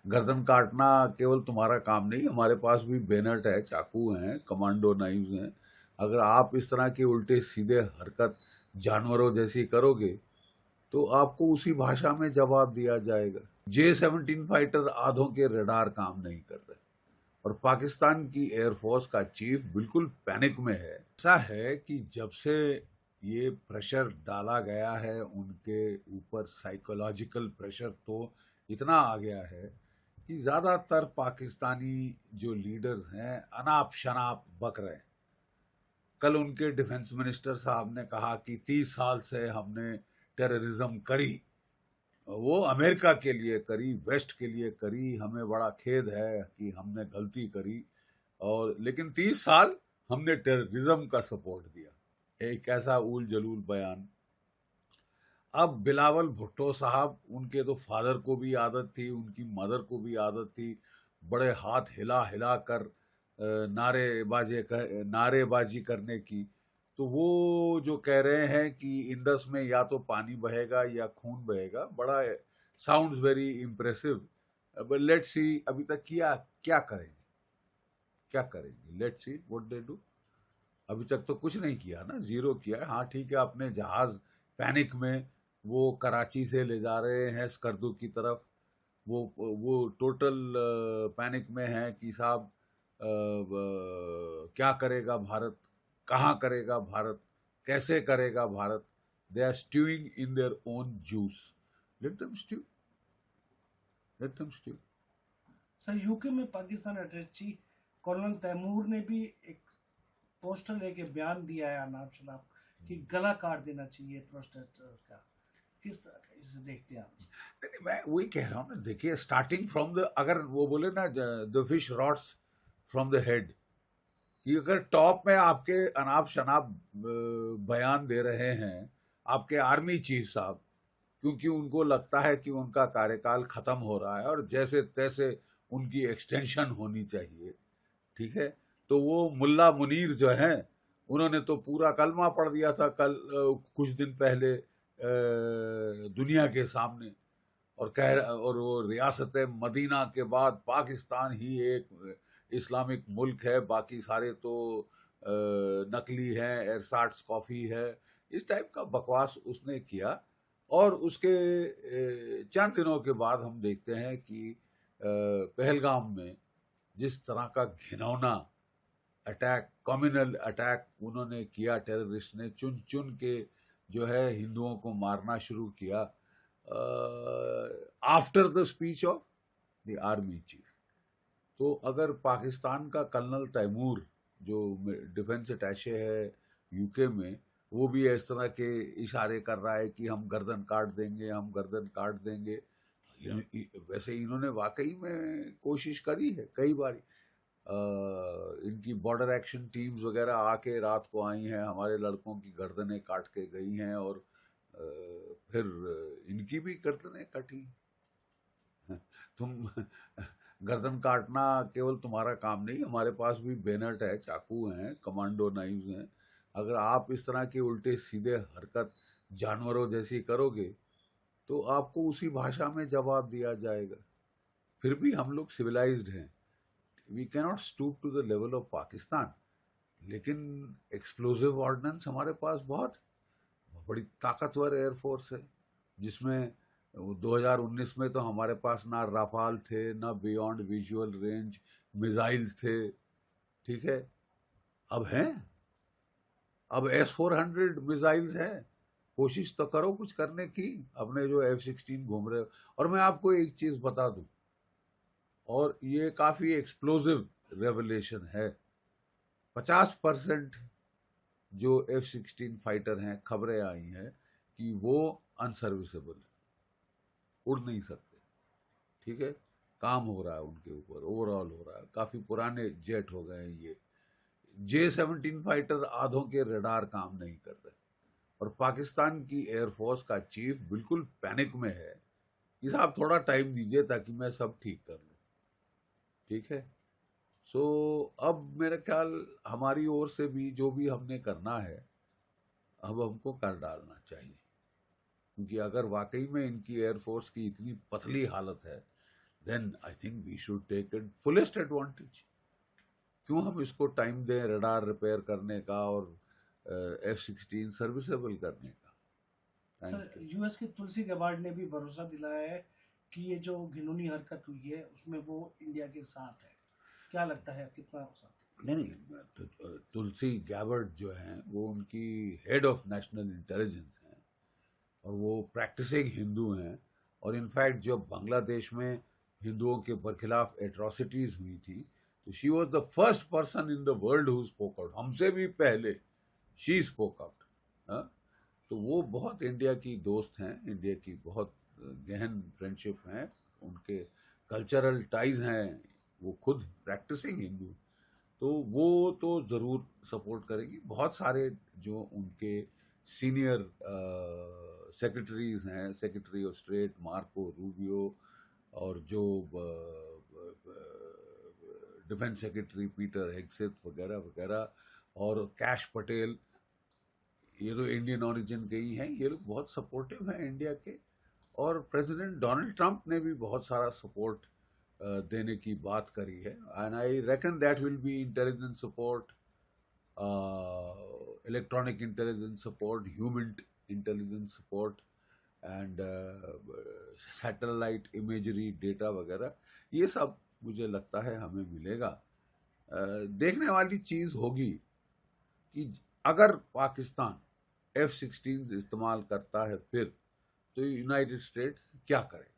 गर्दन काटना केवल तुम्हारा काम नहीं, हमारे पास भी बेनट है, चाकू हैं, कमांडो नाइव्स हैं। अगर आप इस तरह की उल्टे सीधे हरकत जानवरों जैसी करोगे तो आपको उसी भाषा में जवाब दिया जाएगा। J-17 फाइटर आधों के रडार काम नहीं कर रहे और पाकिस्तान की एयरफोर्स का चीफ बिल्कुल पैनिक में है। ऐसा है कि जब से ये प्रेशर डाला गया है उनके ऊपर, साइकोलॉजिकल प्रेशर तो इतना आ गया है कि ज़्यादातर पाकिस्तानी जो लीडर्स हैं अनाप शनाप बक रहे हैं। कल उनके डिफेंस मिनिस्टर साहब ने कहा कि 30 साल से हमने टेररिज्म करी, वो अमेरिका के लिए करी, वेस्ट के लिए करी, हमें बड़ा खेद है कि हमने गलती करी, और लेकिन 30 साल हमने टेररिज्म का सपोर्ट दिया। एक ऐसा ऊल जलूल बयान। अब बिलावल भुट्टो साहब, उनके तो फादर को भी आदत थी, उनकी मदर को भी आदत थी बड़े हाथ हिला हिला कर नारेबाजी करने की। तो वो जो कह रहे हैं कि इंडस में या तो पानी बहेगा या खून बहेगा, बड़ा sounds very impressive. But let's see अभी तक क्या क्या करेंगे, क्या करेंगे, let's see what they do. अभी तक तो कुछ नहीं किया ना, जीरो किया है। हाँ ठीक है, अपने जहाज पैनिक में वो कराची से ले जा रहे हैं स्कर्दू की तरफ। वो टोटल पैनिक में है कि साहब क्या करेगा भारत, कहाँ करेगा भारत, कैसे करेगा Bharat. They are stewing in their own juice. Let them stew, let them stew. Sir, UK में पाकिस्तान अटैची कर्नल तैमूर ने भी एक पोस्टर लेके बयान दिया है अनाप शनाप कि गला काट देना चाहिए प्रोटेस्टर्स का। किस तरह का इसे देखते हैं आप? नहीं, मैं वही कह रहा हूँ ना, देखिए स्टार्टिंग फ्रॉम द, अगर वो बोले ना the fish rots from the head, कि अगर टॉप में आपके अनाप शनाप बयान दे रहे हैं आपके आर्मी चीफ साहब, क्योंकि उनको लगता है कि उनका कार्यकाल खत्म हो रहा है और जैसे तैसे उनकी एक्सटेंशन होनी चाहिए, ठीक है, तो वो मुल्ला मुनीर जो हैं उन्होंने तो पूरा कलमा पढ़ दिया था कल कुछ दिन पहले दुनिया के सामने, और वो रियासत मदीना के बाद पाकिस्तान ही एक इस्लामिक मुल्क है, बाकी सारे तो नकली हैं, एरसाट्स कॉफ़ी है, इस टाइप का बकवास उसने किया। और उसके चंद दिनों के बाद हम देखते हैं कि पहलगाम में जिस तरह का घिनौना अटैक, कम्युनल अटैक उन्होंने किया, टेररिस्ट ने चुन चुन के जो है हिंदुओं को मारना शुरू किया after the speech of the army chief. तो अगर पाकिस्तान का कर्नल तैमूर जो डिफेंस अटैचे है यूके में, वो भी इस तरह के इशारे कर रहा है कि हम गर्दन काट देंगे, हम गर्दन काट देंगे। वैसे इन्होंने वाकई में कोशिश करी है कई बार। इनकी बॉर्डर एक्शन टीम्स वगैरह आके रात को आई हैं, हमारे लड़कों की गर्दनें काट के गई हैं, और फिर इनकी भी गर्दनें कटी। तुम गर्दन काटना केवल तुम्हारा काम नहीं, हमारे पास भी बेनट है, चाकू हैं, कमांडो नाइव्स हैं। अगर आप इस तरह की उल्टे सीधे हरकत जानवरों जैसी करोगे तो आपको उसी भाषा में जवाब दिया जाएगा। फिर भी हम लोग सिविलाइज्ड हैं, we cannot stoop to the level of Pakistan, लेकिन एक्सप्लोजिव ऑर्डिनेंस हमारे पास बहुत बड़ी ताकतवर एयरफोर्स है, जिसमें 2019 में तो हमारे पास ना राफाल थे, ना बियॉन्ड विजुअल रेंज मिसाइल्स थे, ठीक है। अब हैं, अब S-400 मिसाइल्स हैं। कोशिश तो करो कुछ करने की, अपने जो F-16 घूम रहे हो। और मैं आपको एक चीज बता दूं, और ये काफी एक्सप्लोजिव रेवलेशन है, 50% जो F-16 फाइटर हैं, खबरें आई हैं कि वो अनसर्विसेबल, उड़ नहीं सकते, ठीक है। काम हो रहा है उनके ऊपर, ओवरऑल हो रहा है, काफी पुराने जेट हो गए हैं ये। J-17 फाइटर आधों के रडार काम नहीं कर रहे और पाकिस्तान की एयरफोर्स का चीफ बिल्कुल पैनिक में है कि साहब थोड़ा टाइम दीजिए ताकि मैं सब ठीक कर लूँ, ठीक है। सो अब मेरा ख्याल हमारी ओर से भी जो भी हमने करना है अब हमको कर डालना चाहिए, क्योंकि अगर वाकई में इनकी एयरफोर्स की इतनी पतली हालत है, then I think we should take it fullest advantage. क्यों हम इसको टाइम दें रडार रिपेयर करने का और F-16 सर्विसेबल करने का। सर यूएस के तुलसी गबार्ड ने भी भरोसा दिलाया है कि ये जो घिनौनी हरकत हुई है उसमें वो इंडिया के साथ है, क्या लगता है कितना साथ? नहीं, तुलसी गैबर्ड जो हैं वो उनकी हेड ऑफ नेशनल इंटेलिजेंस हैं और वो प्रैक्टिसिंग हिंदू हैं, और इनफैक्ट जब बांग्लादेश में हिंदुओं के खिलाफ एट्रॉसिटीज हुई थी तो she was the first person in the world who spoke out, हमसे भी पहले शी स्पोक आउट। तो वो बहुत इंडिया की दोस्त हैं, इंडिया की बहुत गहन फ्रेंडशिप हैं, उनके कल्चरल टाइज हैं, वो खुद प्रैक्टिसिंग हिंदू, तो वो तो ज़रूर सपोर्ट करेगी। बहुत सारे जो उनके सीनियर सेक्रेटरीज हैं, secretary of state Marco Rubio और जो डिफेंस सेक्रेटरी पीटर हेगसेथ वगैरह वगैरह और कैश पटेल, ये लोग इंडियन ओरिजिन के ही हैं, ये लोग बहुत सपोर्टिव हैं इंडिया के। और प्रेसिडेंट डोनाल्ड ट्रंप ने भी बहुत सारा सपोर्ट देने की बात करी है, and I reckon that will be intelligence support, electronic intelligence support, human intelligence support and satellite imagery data वगैरह, ये सब मुझे लगता है हमें मिलेगा। देखने वाली चीज़ होगी कि अगर पाकिस्तान F-16 इस्तेमाल करता है फिर तो यूनाइटेड स्टेट्स क्या करे।